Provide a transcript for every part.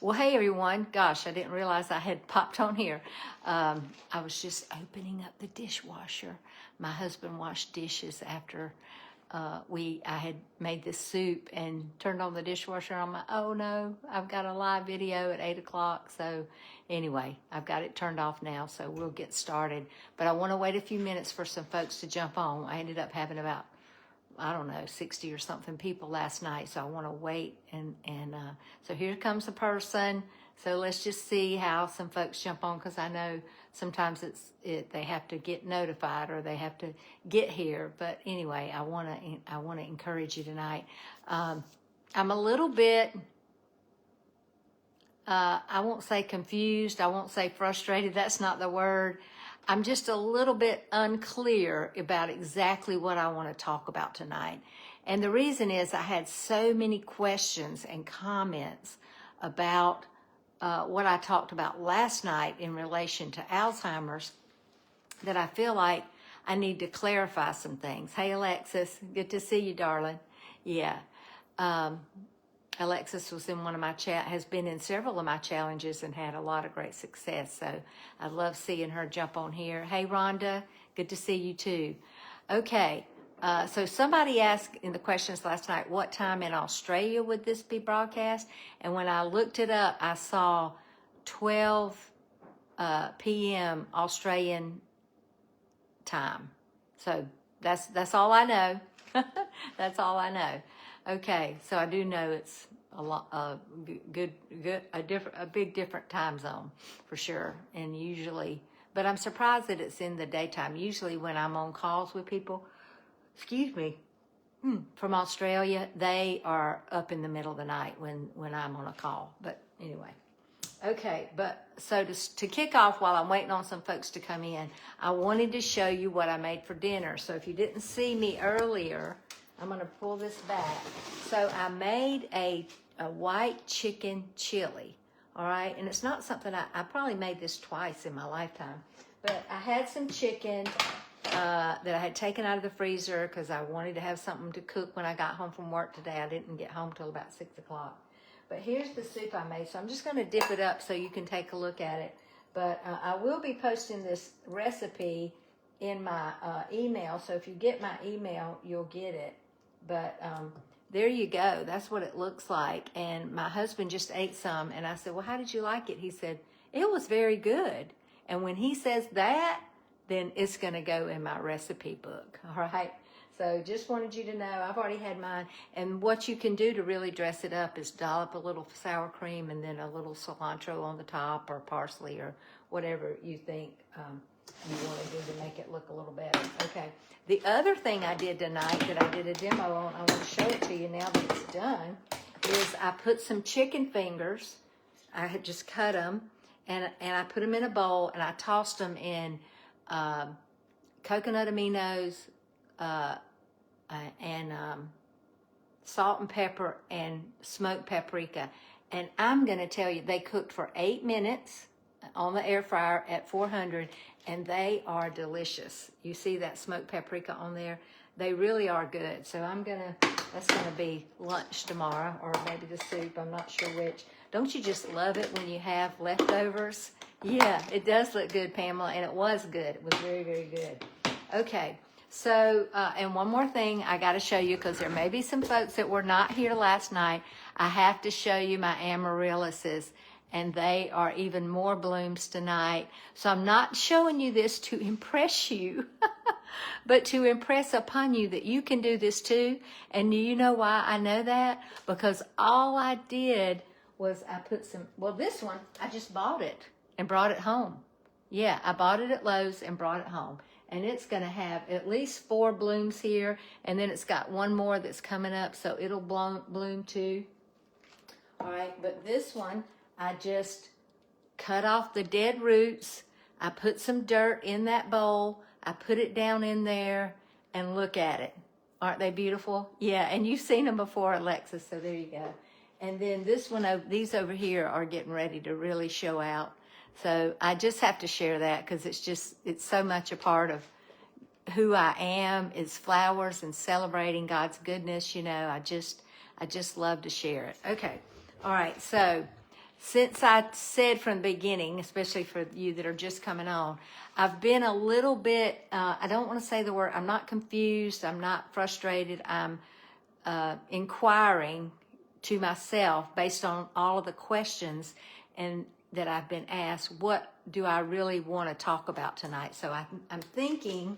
Well, hey everyone. Gosh, I didn't realize I had popped on here. I was just opening up the dishwasher. My husband washed dishes after I had made this soup and turned on the dishwasher. I'm like, oh no, I've got a live video at 8 o'clock. So anyway, I've got it turned off now, so we'll get started. But I want to wait a few minutes for some folks to jump on. I ended up having about, I don't know, 60 or something people last night. So I want to wait. So here comes a person. So let's just see how some folks jump on, because I know sometimes they have to get notified or they have to get here. But anyway, I want to encourage you tonight. I'm a little bit, I won't say confused. I won't say frustrated. That's not the word. I'm just a little bit unclear about exactly what I want to talk about tonight. And the reason is I had so many questions and comments about what I talked about last night in relation to Alzheimer's that I feel like I need to clarify some things. Hey, Alexis, good to see you, darling. Yeah. Alexis was in has been in several of my challenges and had a lot of great success. So I love seeing her jump on here. Hey, Rhonda, good to see you too. Okay, so somebody asked in the questions last night, what time in Australia would this be broadcast? And when I looked it up, I saw 12 p.m. Australian time. So that's all I know. That's all I know. Okay, so I do know it's a big different time zone for sure. And usually, but I'm surprised that it's in the daytime. Usually when I'm on calls with people, from Australia, they are up in the middle of the night when I'm on a call. But anyway, okay, but so to kick off while I'm waiting on some folks to come in, I wanted to show you what I made for dinner. So if you didn't see me earlier, I'm going to pull this back. So I made a white chicken chili, all right? And it's not something, I probably made this twice in my lifetime. But I had some chicken that I had taken out of the freezer because I wanted to have something to cook when I got home from work today. I didn't get home till about 6 o'clock. But here's the soup I made. So I'm just going to dip it up so you can take a look at it. But I will be posting this recipe in my email. So if you get my email, you'll get it. But there you go. That's what it looks like. And my husband just ate some. And I said, well, how did you like it? He said, it was very good. And when he says that, then it's going to go in my recipe book. All right. So just wanted you to know, I've already had mine. And what you can do to really dress it up is dollop a little sour cream and then a little cilantro on the top, or parsley, or whatever you think you want to do to make it look a little better. Okay. The other thing I did tonight that I did a demo on, I want to show it to you now that it's done, is I put some chicken fingers. I had just cut them, and I put them in a bowl, and I tossed them in coconut aminos and salt and pepper and smoked paprika. And I'm going to tell you, they cooked for 8 minutes on the air fryer at 400, and they are delicious. You see that smoked paprika on there? They really are good. So that's gonna be lunch tomorrow, or maybe the soup, I'm not sure which. Don't you just love it when you have leftovers? Yeah, it does look good, Pamela, and it was good. It was very, very good. Okay, so, and one more thing I gotta show you, because there may be some folks that were not here last night. I have to show you my amaryllises, and they are even more blooms tonight. So I'm not showing you this to impress you, but to impress upon you that you can do this too. And do you know why I know that? Because all I did was I put this one, I just bought it and brought it home. Yeah, I bought it at Lowe's and brought it home. And it's going to have at least 4 blooms here, and then it's got one more that's coming up, so it'll bloom too. All right, but this one, I just cut off the dead roots. I put some dirt in that bowl. I put it down in there, and look at it. Aren't they beautiful? Yeah, and you've seen them before, Alexis, so there you go. And then this one, these over here are getting ready to really show out. So I just have to share that because it's so much a part of who I am, is flowers and celebrating God's goodness. You know, I just love to share it. Okay. All right. So since I said from the beginning, especially for you that are just coming on, I've been a little bit, I don't want to say the word, I'm not confused, I'm not frustrated, I'm inquiring to myself based on all of the questions and that I've been asked, what do I really want to talk about tonight? So I'm thinking,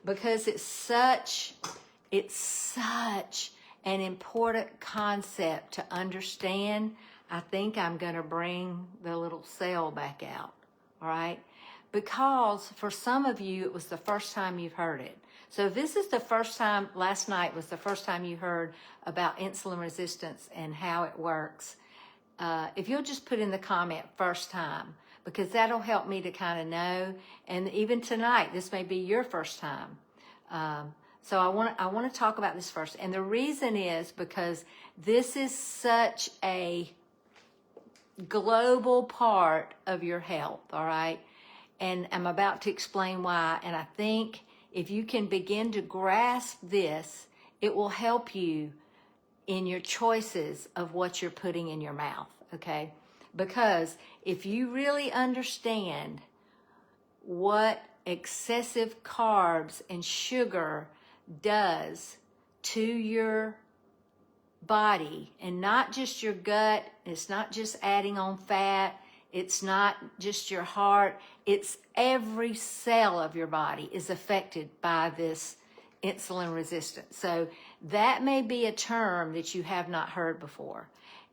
because it's such an important concept to understand, I think I'm going to bring the little cell back out, all right? Because for some of you, it was the first time you've heard it. So if this is the first time, last night was the first time you heard about insulin resistance and how it works, if you'll just put in the comment first time, because that'll help me to kind of know. And even tonight, this may be your first time. So I want to talk about this first. And the reason is because this is such a global part of your health, all right? And I'm about to explain why. And I think if you can begin to grasp this, it will help you in your choices of what you're putting in your mouth, okay? Because if you really understand what excessive carbs and sugar does to your body, and not just your gut, it's not just adding on fat, it's not just your heart, it's every cell of your body is affected by this insulin resistance. So that may be a term that you have not heard before.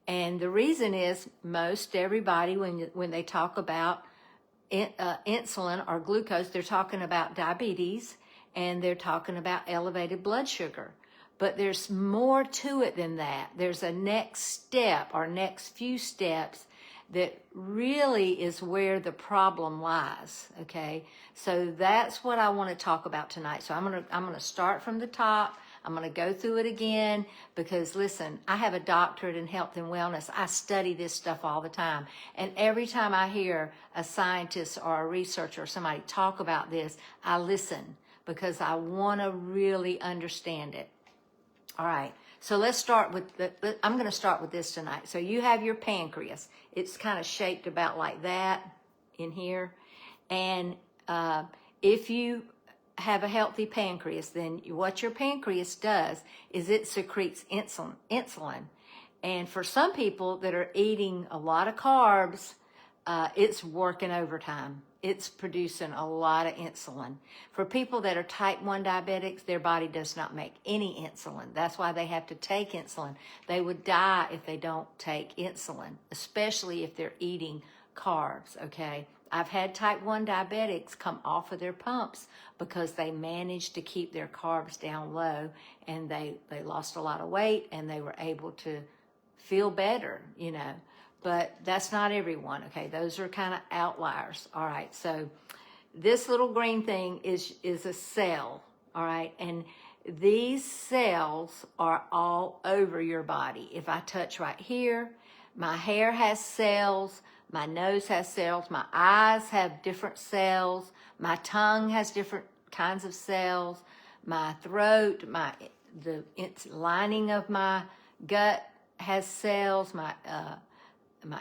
And the reason is most everybody, when they talk about insulin or glucose, they're talking about diabetes and they're talking about elevated blood sugar. But there's more to it than that. There's a next step or next few steps that really is where the problem lies, okay? So that's what I want to talk about tonight. So I'm going to start from the top. I'm going to go through it again because, listen, I have a doctorate in health and wellness. I study this stuff all the time. And every time I hear a scientist or a researcher or somebody talk about this, I listen because I want to really understand it. All right, so let's start with, I'm going to start with this tonight. So you have your pancreas. It's kind of shaped about like that in here. And if you have a healthy pancreas, then what your pancreas does is it secretes insulin. And for some people that are eating a lot of carbs, it's working overtime. It's producing a lot of insulin. For people that are type 1 diabetics, their body does not make any insulin. That's why they have to take insulin. They would die if they don't take insulin, especially if they're eating carbs, okay? I've had type 1 diabetics come off of their pumps because they managed to keep their carbs down low and they lost a lot of weight and they were able to feel better, you know. But that's not everyone, okay? Those are kind of outliers, all right? So this little green thing is a cell, all right? And these cells are all over your body. If I touch right here, my hair has cells, my nose has cells, my eyes have different cells, my tongue has different kinds of cells, my throat, the lining of my gut has cells, my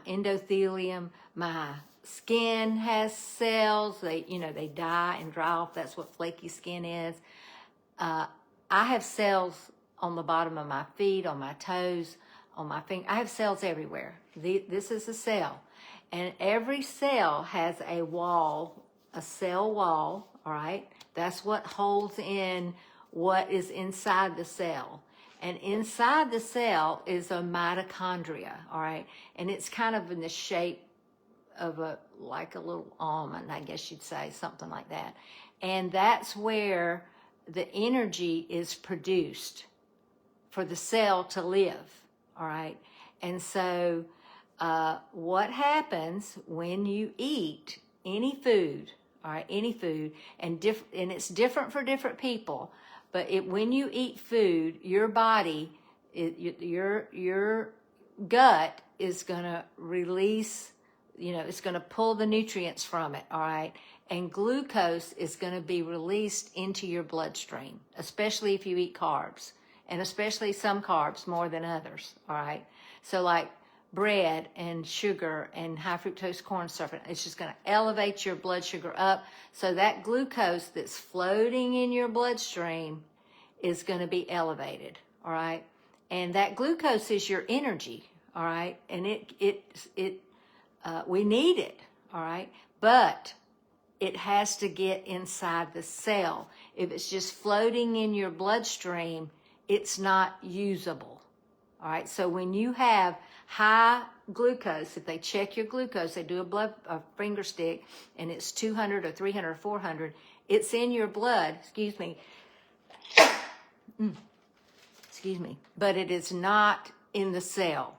endothelium, my skin has cells. They die and dry off. That's what flaky skin is. I have cells on the bottom of my feet, on my toes, on my finger. I have cells everywhere. This is a cell. And every cell has a wall, a cell wall, all right? That's what holds in what is inside the cell. And inside the cell is a mitochondria, all right? And it's kind of in the shape of like a little almond, I guess you'd say, something like that. And that's where the energy is produced for the cell to live, all right? And so what happens when you eat any food, all right, any food, and it's different for different people, but when you eat food, your body, your gut is going to release, it's going to pull the nutrients from it, all right? And glucose is going to be released into your bloodstream, especially if you eat carbs, and especially some carbs more than others, all right? So like bread and sugar and high fructose corn syrup. It's just going to elevate your blood sugar up. So that glucose that's floating in your bloodstream is going to be elevated. All right. And that glucose is your energy. All right. And we need it. All right. But it has to get inside the cell. If it's just floating in your bloodstream, it's not usable. All right. So when you have high glucose, if they check your glucose, they do a finger stick, and it's 200 or 300 or 400, it's in your blood. Excuse me. Excuse me. But it is not in the cell.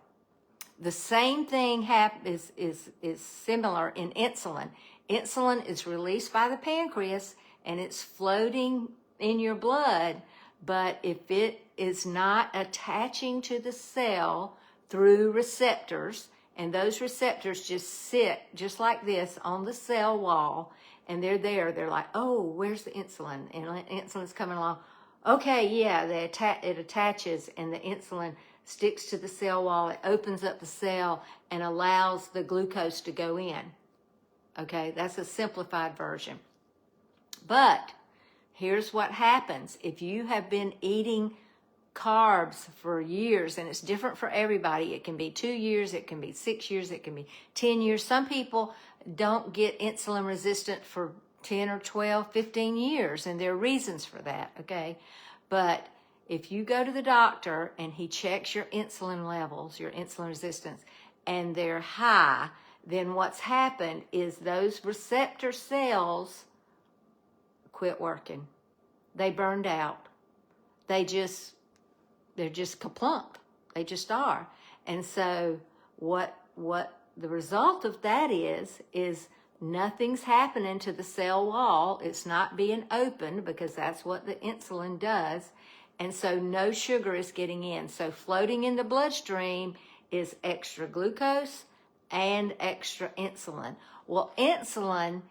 The same thing is similar in insulin. Insulin is released by the pancreas and it's floating in your blood, but if it is not attaching to the cell through receptors, and those receptors just sit just like this on the cell wall, and they're there, they're like, oh, where's the insulin? And insulin's coming along. Okay, yeah, it attaches, and the insulin sticks to the cell wall. It opens up the cell and allows the glucose to go in. Okay, that's a simplified version. But here's what happens. If you have been eating carbs for years, and it's different for everybody. It can be 2 years, it can be 6 years, it can be 10 years. Some people don't get insulin resistant for 10 or 12, 15 years, and there are reasons for that, okay? But if you go to the doctor and he checks your insulin levels, your insulin resistance, and they're high, then what's happened is those receptor cells quit working. They burned out. They're just kaplumped. They just are. And so what the result of that is nothing's happening to the cell wall. It's not being opened because that's what the insulin does. And so no sugar is getting in. So floating in the bloodstream is extra glucose and extra insulin. Well, insulin,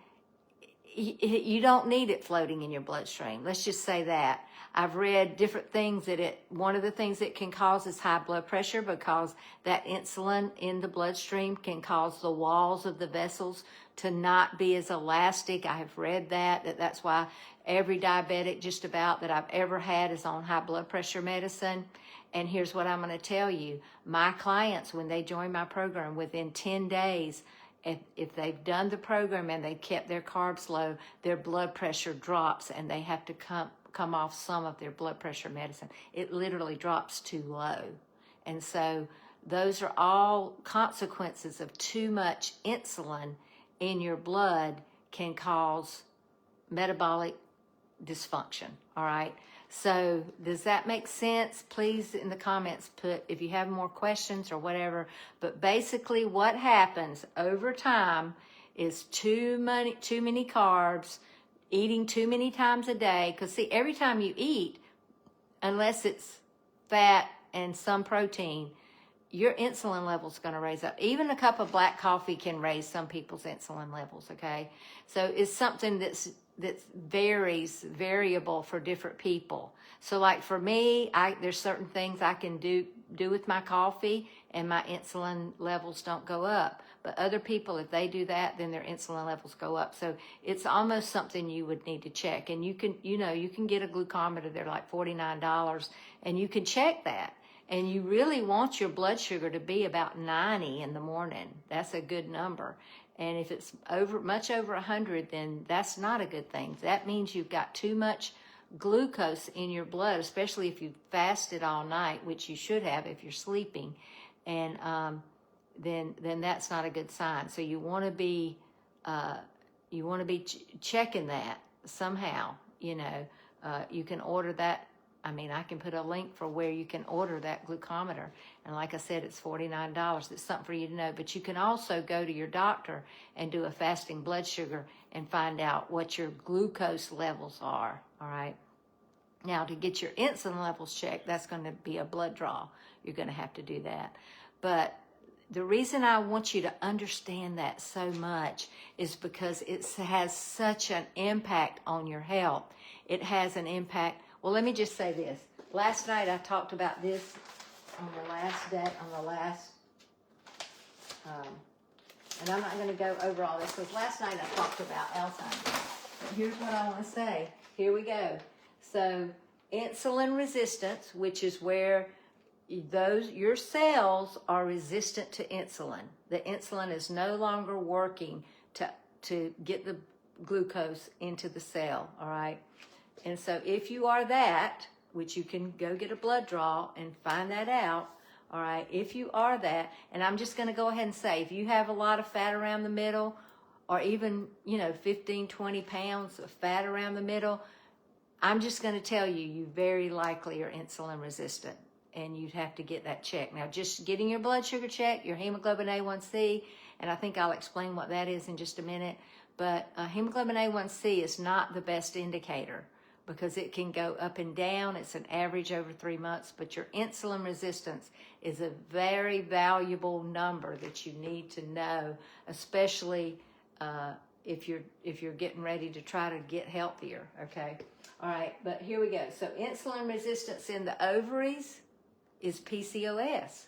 you don't need it floating in your bloodstream. Let's just say that. I've read different things that one of the things it can cause is high blood pressure, because that insulin in the bloodstream can cause the walls of the vessels to not be as elastic. I have read that's why every diabetic just about that I've ever had is on high blood pressure medicine. And here's what I'm going to tell you. My clients, when they join my program, within 10 days, if they've done the program and they kept their carbs low, their blood pressure drops and they have to come off some of their blood pressure medicine. It literally drops too low. And so those are all consequences of too much insulin in your blood can cause metabolic dysfunction. All right. So does that make sense? Please in the comments put if you have more questions or whatever. But basically what happens over time is too many carbs, eating too many times a day. Because see, every time you eat, unless it's fat and some protein, your insulin level is going to raise up. Even a cup of black coffee can raise some people's insulin levels, okay? So it's something that's variable for different people. So like for me, there's certain things I can do with my coffee and my insulin levels don't go up. But other people, if they do that, then their insulin levels go up. So it's almost something you would need to check. And you can get a glucometer. They're like $49 and you can check that. And you really want your blood sugar to be about 90 in the morning. That's a good number. And if it's much over 100, then that's not a good thing. That means you've got too much glucose in your blood, especially if you fasted all night, which you should have if you're sleeping. And then that's not a good sign. So you want to be checking that somehow. You can order that. I mean, I can put a link for where you can order that glucometer. And like I said, it's $49. It's something for you to know. But you can also go to your doctor and do a fasting blood sugar and find out what your glucose levels are, all right? Now, to get your insulin levels checked, that's going to be a blood draw. You're going to have to do that. But the reason I want you to understand that so much is because it has such an impact on your health. It has an impact. Well, let me just say this. Last night I talked about this on the last And I'm not going to go over all this because last night I talked about Alzheimer's. But here's what I want to say. Here we go. So insulin resistance, which is where your cells are resistant to insulin. The insulin is no longer working to get the glucose into the cell, all right? And so if you are that, which you can go get a blood draw and find that out, all right, if you are that, and I'm just going to go ahead and say, if you have a lot of fat around the middle, or even, 15, 20 pounds of fat around the middle, I'm just going to tell you, you very likely are insulin resistant, and you'd have to get that checked. Now, just getting your blood sugar checked, your hemoglobin A1C, and I think I'll explain what that is in just a minute, but hemoglobin A1C is not the best indicator, because it can go up and down. It's an average over 3 months, but your insulin resistance is a very valuable number that you need to know, especially if you're getting ready to try to get healthier, okay? All right, but here we go. So insulin resistance in the ovaries is PCOS.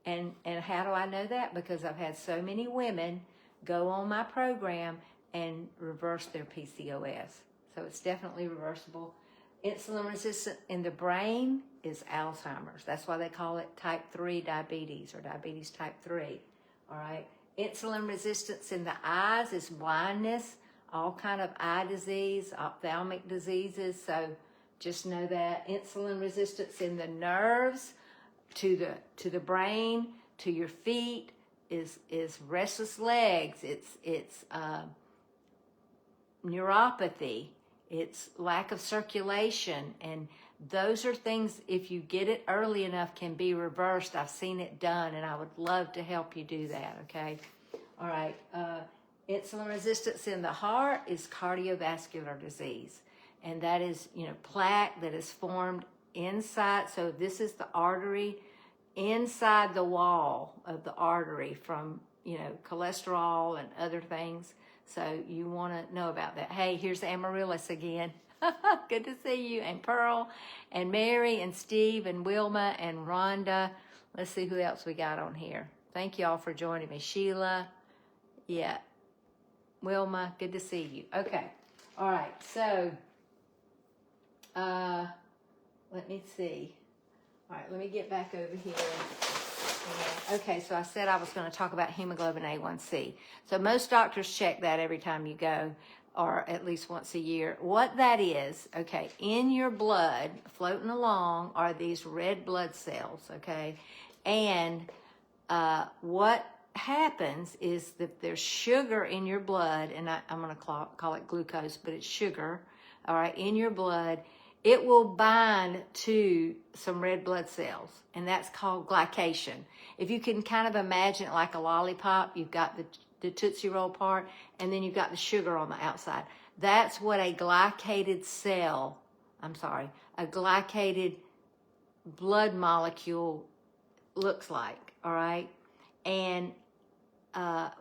And how do I know that? Because I've had so many women go on my program and reverse their PCOS. So it's definitely reversible. Insulin resistant in the brain is Alzheimer's. That's why they call it type 3 diabetes or diabetes type 3. All right. Insulin resistance in the eyes is blindness, all kind of eye disease, ophthalmic diseases. So just know that. Insulin resistance in the nerves to the brain, to your feet is restless legs. It's neuropathy. It's lack of circulation, and those are things, if you get it early enough, can be reversed. I've seen it done, and I would love to help you do that, okay? All right, insulin resistance in the heart is cardiovascular disease, and that is, plaque that is formed inside. So this is the artery inside the wall of the artery from, cholesterol and other things. So you want to know about that. Hey, here's Amaryllis again. Good to see you. And Pearl and Mary and Steve and Wilma and Rhonda. Let's see who else we got on here. Thank you all for joining me. Sheila. Yeah. Wilma, good to see you. Okay. All right. So let me see. All right, let me get back over here. Okay, so I said I was going to talk about hemoglobin A1C. So most doctors check that every time you go, or at least once a year. What that is, okay, in your blood, floating along, are these red blood cells, okay? And what happens is that there's sugar in your blood, and I'm going to call it glucose, but it's sugar, all right, in your blood. It will bind to some red blood cells, and that's called glycation. If you can kind of imagine it like a lollipop, you've got the Tootsie Roll part, and then you've got the sugar on the outside. That's what a glycated a glycated blood molecule looks like, all right? And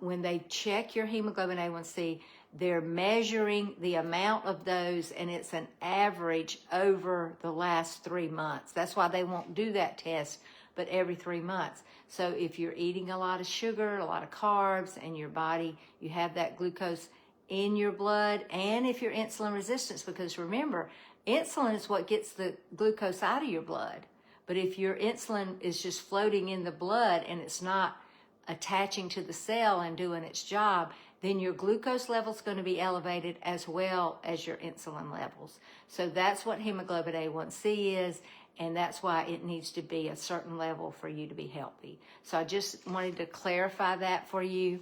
when they check your hemoglobin A1C, they're measuring the amount of those, and it's an average over the last 3 months. That's why they won't do that test, but every 3 months. So if you're eating a lot of sugar, a lot of carbs, and your body, you have that glucose in your blood, and if you're insulin resistant, because remember, insulin is what gets the glucose out of your blood. But if your insulin is just floating in the blood and it's not attaching to the cell and doing its job, then your glucose level is going to be elevated as well as your insulin levels. So that's what hemoglobin A1C is, and that's why it needs to be a certain level for you to be healthy. So I just wanted to clarify that for you.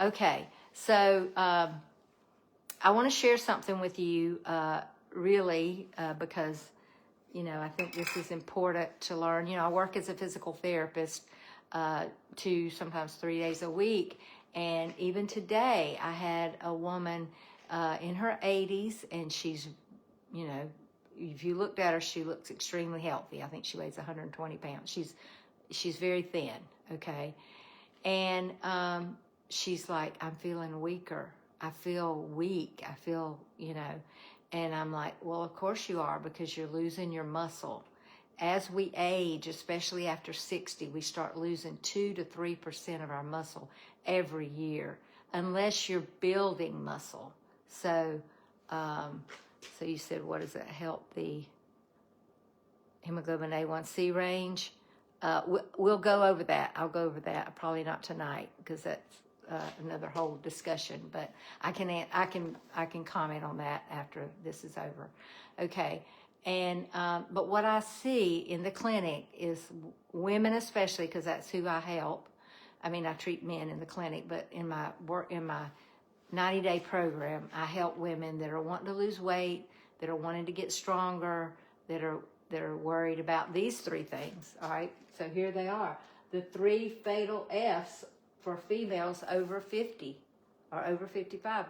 Okay, so I want to share something with you, because, I think this is important to learn. I work as a physical therapist 2, sometimes 3 days a week. And even today, I had a woman in her 80s, and she's, if you looked at her, she looks extremely healthy. I think she weighs 120 pounds. She's very thin, okay? And she's like, I'm feeling weaker. I feel weak. I feel, and I'm like, well, of course you are, because you're losing your muscle. as we age, especially after 60, we start losing 2 to 3% of our muscle every year, unless you're building muscle. So, so you said, what does it help the hemoglobin A1C range? We'll go over that. I'll go over that. Probably not tonight because that's another whole discussion. But I can comment on that after this is over. Okay. And but what I see in the clinic is women, especially, because that's who I help. I mean, I treat men in the clinic, but in my 90-day program, I help women that are wanting to lose weight, that are wanting to get stronger, that are worried about these 3 things. All right, so here they are. The 3 fatal F's for females over 50 or over 55.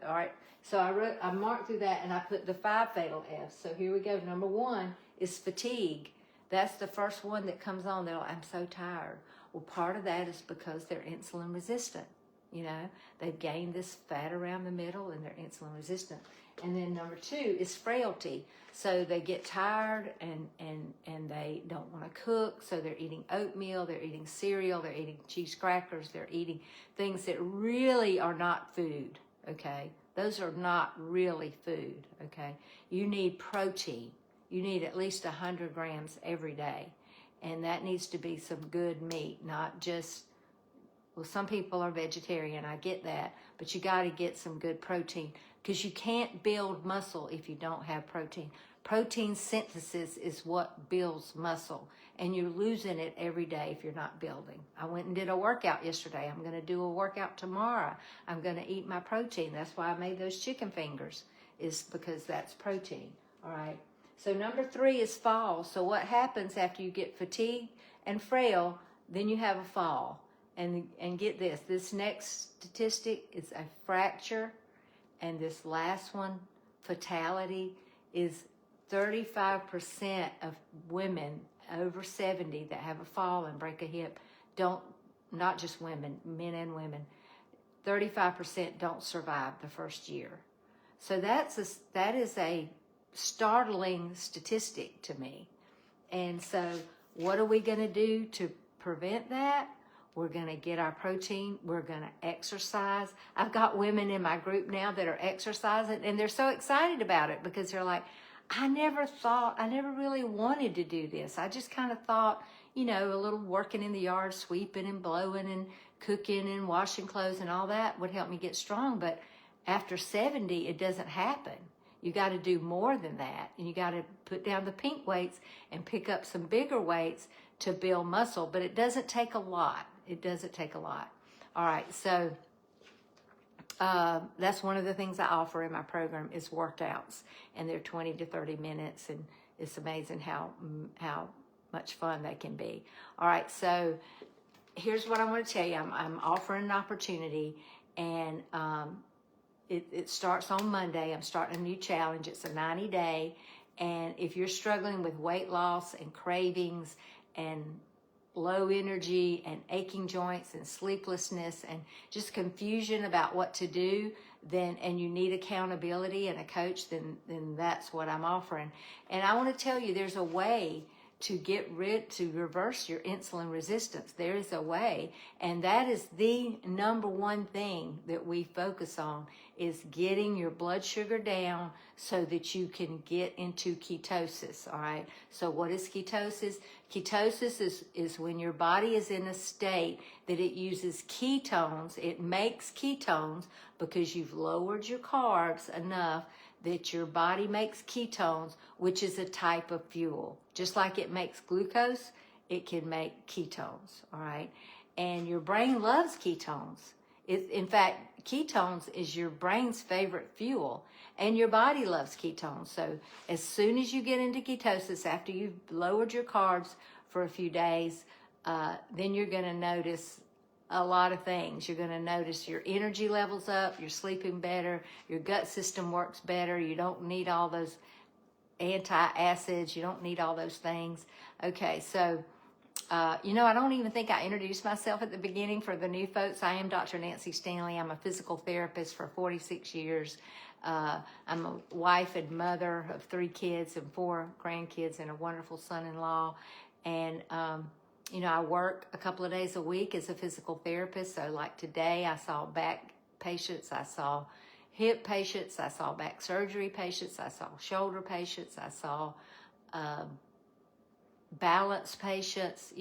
All right, so I marked through that and I put the 5 fatal F's. So here we go. Number 1 is fatigue. That's the first one that comes on. They're like, I'm so tired. Well, part of that is because they're insulin resistant. You know, they've gained this fat around the middle and they're insulin resistant. And then number 2 is frailty. So they get tired and they don't want to cook. So they're eating oatmeal, they're eating cereal, they're eating cheese crackers, they're eating things that really are not food, okay? Those are not really food, okay? You need protein. You need at least 100 grams every day. And that needs to be some good meat, not just, well, some people are vegetarian, I get that, but you got to get some good protein because you can't build muscle if you don't have protein. Protein synthesis is what builds muscle, and you're losing it every day if you're not building. I went and did a workout yesterday. I'm going to do a workout tomorrow. I'm going to eat my protein. That's why I made those chicken fingers, is because that's protein, all right? So number 3 is fall. So what happens after you get fatigued and frail, then you have a fall. And get this next statistic is a fracture, and this last one, fatality, is 35% of women over 70 that have a fall and break a hip not just women, men and women, 35% don't survive the first year. So that is a startling statistic to me. And so what are we going to do to prevent that? We're going to get our protein. We're going to exercise. I've got women in my group now that are exercising, and they're so excited about it because they're like, I never really wanted to do this. I just kind of thought, you know, a little working in the yard, sweeping and blowing and cooking and washing clothes and all that would help me get strong. But after 70, it doesn't happen. You got to do more than that. And you got to put down the pink weights and pick up some bigger weights to build muscle. But it doesn't take a lot. It doesn't take a lot. All right, so that's one of the things I offer in my program is workouts, and they're 20 to 30 minutes, and it's amazing how much fun they can be. All right, so here's what I want to tell you. I'm offering an opportunity, and it starts on Monday. I'm starting a new challenge. It's a 90-day, and if you're struggling with weight loss and cravings and low energy and aching joints and sleeplessness and just confusion about what to do, and you need accountability and a coach, then that's what I'm offering. And I want to tell you, there's a way to reverse your insulin resistance. There is a way, and that is the number one thing that we focus on, is getting your blood sugar down so that you can get into ketosis, all right? So what is ketosis? Ketosis is when your body is in a state that it uses ketones. It makes ketones because you've lowered your carbs enough that your body makes ketones, which is a type of fuel. Just like it makes glucose, it can make ketones, all right? And your brain loves ketones. In fact, ketones is your brain's favorite fuel, and your body loves ketones. So as soon as you get into ketosis, after you've lowered your carbs for a few days, then you're going to notice a lot of things. You're going to notice your energy levels up, you're sleeping better, your gut system works better, you don't need all those antacids, you don't need all those things. Okay, so I don't even think I introduced myself at the beginning for the new folks. I am Dr. Nancy Stanley. I'm a physical therapist for 46 years. I'm a wife and mother of 3 kids and 4 grandkids and a wonderful son-in-law. And, I work a couple of days a week as a physical therapist. So like today, I saw back patients, I saw hip patients, I saw back surgery patients, I saw shoulder patients, I saw balance patients,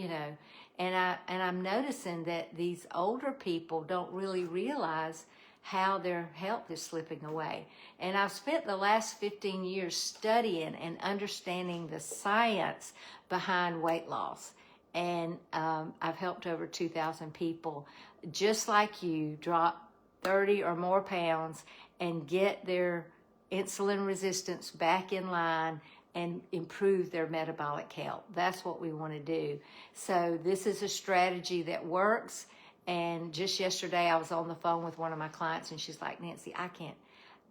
and I'm noticing that these older people don't really realize how their health is slipping away. And I've spent the last 15 years studying and understanding the science behind weight loss. And I've helped over 2,000 people, just like you, drop 30 or more pounds and get their insulin resistance back in line and improve their metabolic health. That's what we want to do. So this is a strategy that works. And just yesterday, I was on the phone with one of my clients, and she's like, Nancy,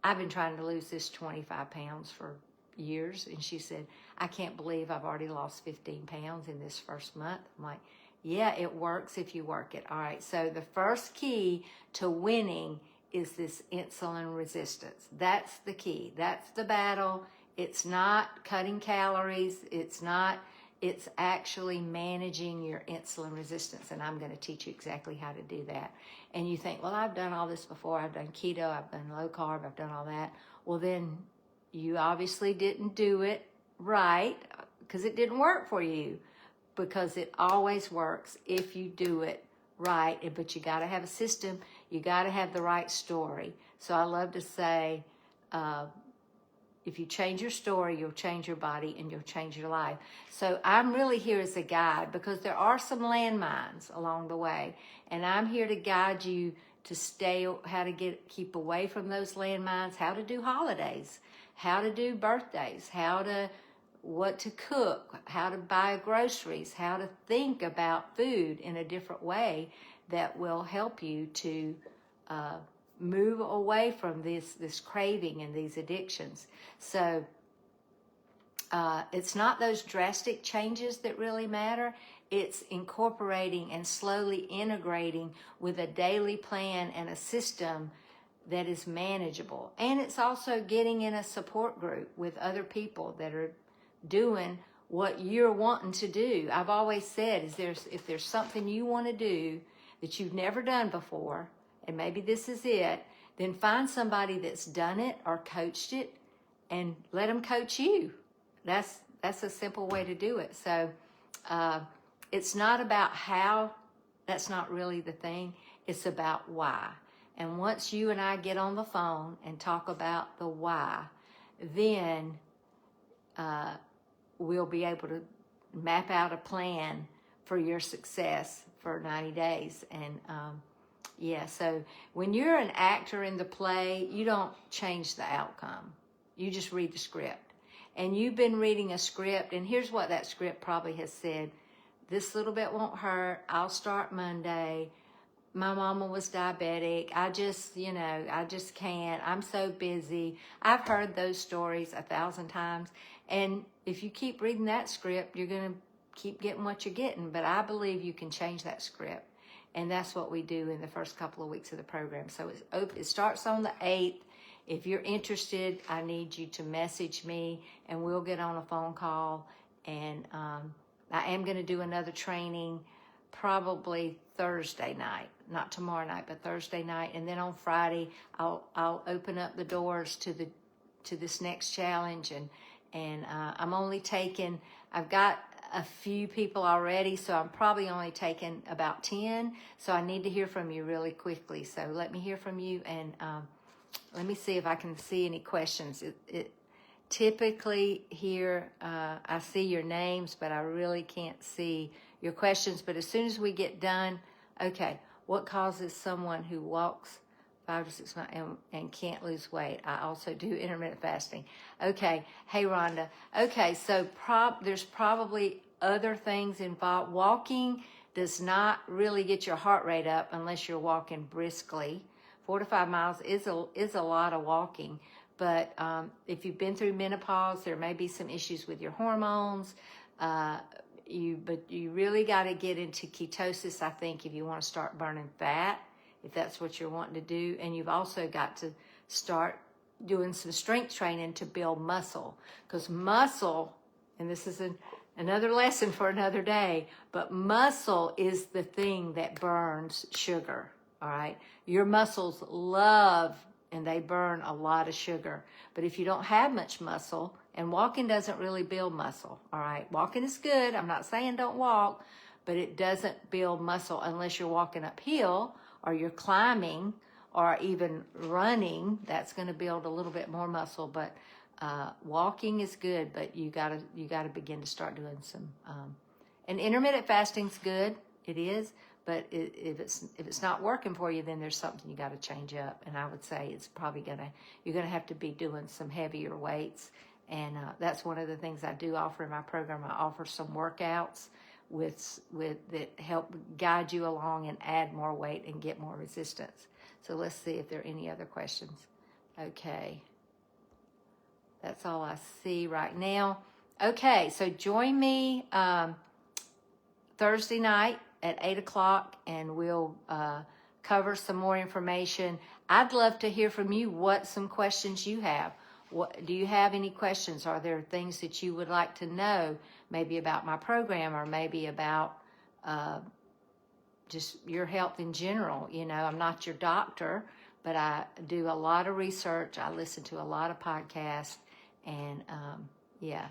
I've been trying to lose this 25 pounds for years. And she said, I can't believe I've already lost 15 pounds in this first month. I'm like, yeah, it works if you work it. All right, so the first key to winning is this insulin resistance. That's the key. That's the battle. It's not cutting calories. It's actually managing your insulin resistance. And I'm going to teach you exactly how to do that. And you think, well, I've done all this before. I've done keto. I've done low carb. I've done all that. Well, then you obviously didn't do it right because it didn't work for you, because it always works if you do it right. But you got to have a system. You got to have the right story. So I love to say, if you change your story, you'll change your body and you'll change your life. So I'm really here as a guide because there are some landmines along the way. And I'm here to guide you to how to keep away from those landmines, how to do holidays, how to do birthdays, what to cook, how to buy groceries, how to think about food in a different way that will help you to move away from this craving and these addictions. So it's not those drastic changes that really matter. It's incorporating and slowly integrating with a daily plan and a system that is manageable. And it's also getting in a support group with other people that are doing what you're wanting to do. I've always said, if there's something you want to do that you've never done before, and maybe this is it, then find somebody that's done it or coached it and let them coach you. That's a simple way to do it. So it's not about how. That's not really the thing. It's about why. And once you and I get on the phone and talk about the why, then we'll be able to map out a plan for your success for 90 days. And so when you're an actor in the play, you don't change the outcome. You just read the script. And you've been reading a script, and here's what that script probably has said. This little bit won't hurt. I'll start Monday. My mama was diabetic. I just can't. I'm so busy. I've heard those stories 1,000 times. And if you keep reading that script, you're going to keep getting what you're getting. But I believe you can change that script. And that's what we do in the first couple of weeks of the program. So it starts on the 8th. If you're interested, I need you to message me and we'll get on a phone call. And I am going to do another training probably Thursday night, not tomorrow night, but Thursday night. And then on Friday, I'll open up the doors to this next challenge. And I'm only taking, I've got a few people already, so I'm probably only taking about 10. So I need to hear from you really quickly. So let me hear from you, and let me see if I can see any questions. It typically here, I see your names, but I really can't see your questions. But as soon as we get done, okay, what causes someone who walks 5 to 6 months and can't lose weight? I also do intermittent fasting. Okay, hey Rhonda. Okay, so there's probably other things involved. Walking does not really get your heart rate up unless you're walking briskly. 4 to 5 miles is a lot of walking. But if you've been through menopause, there may be some issues with your hormones. but you really got to get into ketosis, I think, if you want to start burning fat, if that's what you're wanting to do. And you've also got to start doing some strength training to build muscle, because muscle, and this is another lesson for another day, but muscle is the thing that burns sugar. All right, your muscles love and they burn a lot of sugar. But if you don't have much muscle, and walking doesn't really build muscle, all right? Walking is good. I'm not saying don't walk, but it doesn't build muscle unless you're walking uphill or you're climbing or even running. That's going to build a little bit more muscle. But walking is good, but you gotta begin to start doing some. And intermittent fasting's good. It is. But if it's not working for you, then there's something you got to change up. And I would say it's probably you're gonna have to be doing some heavier weights. And that's one of the things I do offer in my program. I offer some workouts with that help guide you along and add more weight and get more resistance. So let's see if there are any other questions. Okay, that's all I see right now. Okay, so join me Thursday night at 8 o'clock, and we'll cover some more information. I'd love to hear from you what some questions you have. Do you have any questions? Are there things that you would like to know, maybe about my program or maybe about just your health in general? You know, I'm not your doctor, but I do a lot of research. I listen to a lot of podcasts, and yeah.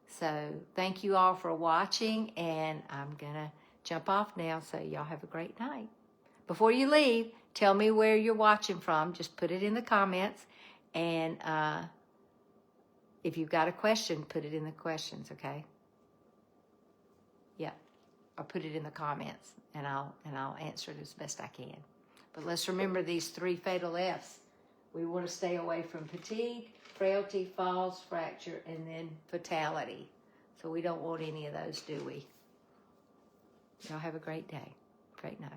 So thank you all for watching, and I'm going to jump off now, so y'all have a great night. Before you leave, tell me where you're watching from. Just put it in the comments, and if you've got a question, put it in the questions, okay? Yeah, or put it in the comments, and I'll answer it as best I can. But let's remember these 3 fatal F's. We want to stay away from fatigue, frailty, falls, fracture, and then fatality. So we don't want any of those, do we? Y'all have a great day. Great night.